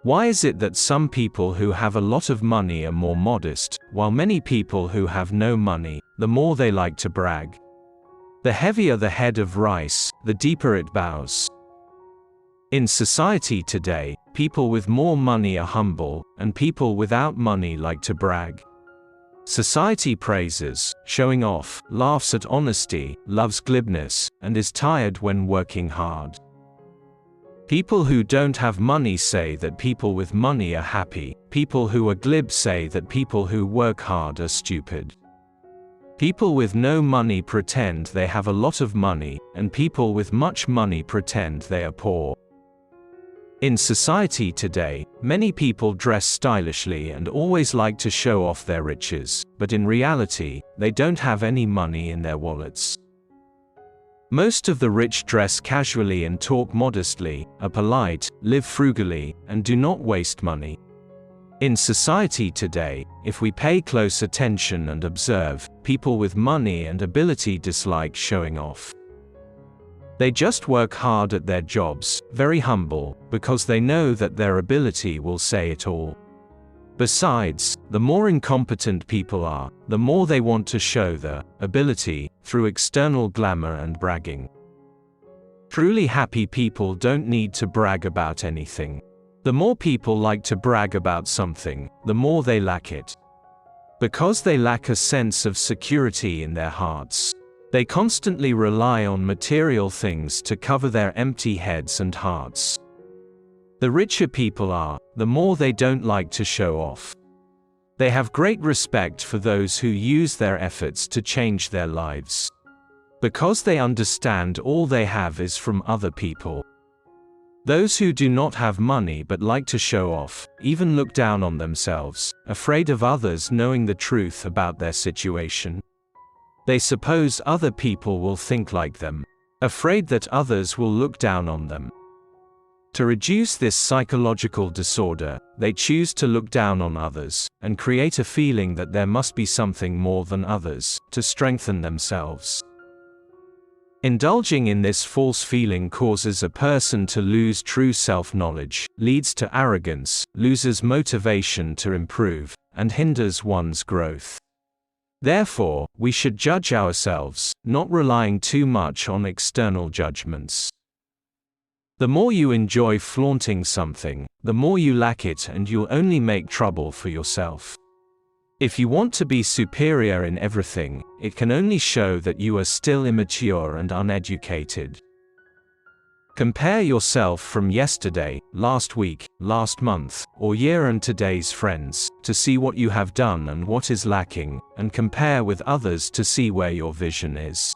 Why is it that some people who have a lot of money are more modest, while many people who have no money, the more they like to brag? The heavier the head of rice, the deeper it bows. In society today, people with more money are humble, and people without money like to brag. Society praises, showing off, laughs at honesty, loves glibness, and is tired when working hard. People who don't have money say that people with money are happy. People who are glib say that people who work hard are stupid. People with no money pretend they have a lot of money, and people with much money pretend they are poor. In society today, many people dress stylishly and always like to show off their riches, but in reality, they don't have any money in their wallets. Most of the rich dress casually and talk modestly, are polite, live frugally, and do not waste money. In society today, if we pay close attention and observe, people with money and ability dislike showing off. They just work hard at their jobs, very humble, because they know that their ability will say it all. Besides, the more incompetent people are, the more they want to show their ability through external glamour and bragging. Truly happy people don't need to brag about anything. The more people like to brag about something, the more they lack it. Because they lack a sense of security in their hearts, they constantly rely on material things to cover their empty heads and hearts. The richer people are, the more they don't like to show off. They have great respect for those who use their efforts to change their lives. Because they understand all they have is from other people. Those who do not have money but like to show off, even look down on themselves, afraid of others knowing the truth about their situation. They suppose other people will think like them, afraid that others will look down on them. To reduce this psychological disorder, they choose to look down on others, and create a feeling that there must be something more than others, to strengthen themselves. Indulging in this false feeling causes a person to lose true self-knowledge, leads to arrogance, loses motivation to improve, and hinders one's growth. Therefore, we should judge ourselves, not relying too much on external judgments. The more you enjoy flaunting something, the more you lack it, and you'll only make trouble for yourself. If you want to be superior in everything, it can only show that you are still immature and uneducated. Compare yourself from yesterday, last week, last month, or year and today's friends, to see what you have done and what is lacking, and compare with others to see where your vision is.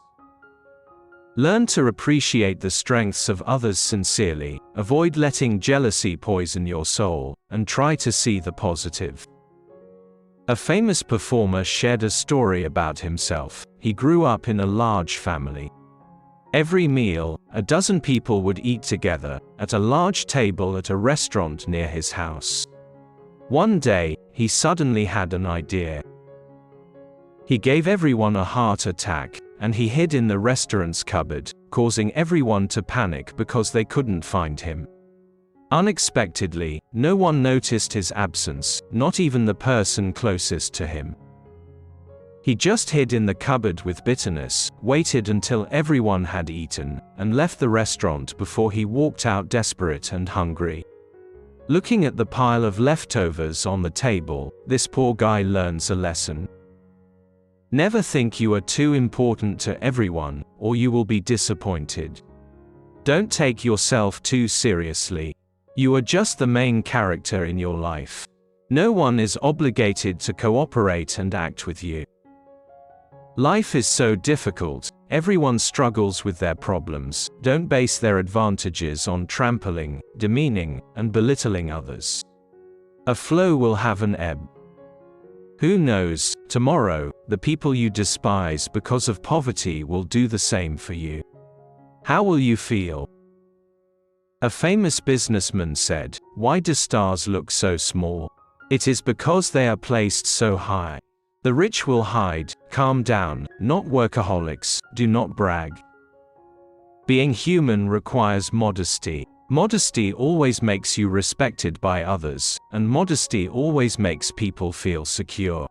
Learn to appreciate the strengths of others sincerely, avoid letting jealousy poison your soul, and try to see the positive. A famous performer shared a story about himself. He grew up in a large family. Every meal, a dozen people would eat together, at a large table at a restaurant near his house. One day, he suddenly had an idea. He gave everyone a heart attack, and he hid in the restaurant's cupboard, causing everyone to panic because they couldn't find him. Unexpectedly, no one noticed his absence, not even the person closest to him. He just hid in the cupboard with bitterness, waited until everyone had eaten, and left the restaurant before he walked out desperate and hungry. Looking at the pile of leftovers on the table, this poor guy learns a lesson. Never think you are too important to everyone, or you will be disappointed. Don't take yourself too seriously. You are just the main character in your life. No one is obligated to cooperate and act with you. Life is so difficult, everyone struggles with their problems. Don't base their advantages on trampling, demeaning, and belittling others. A flow will have an ebb. Who knows, tomorrow, the people you despise because of poverty will do the same for you. How will you feel? A famous businessman said, "Why do stars look so small? It is because they are placed so high. The rich will hide, calm down, not workaholics, do not brag." Being human requires modesty. Modesty always makes you respected by others, and modesty always makes people feel secure.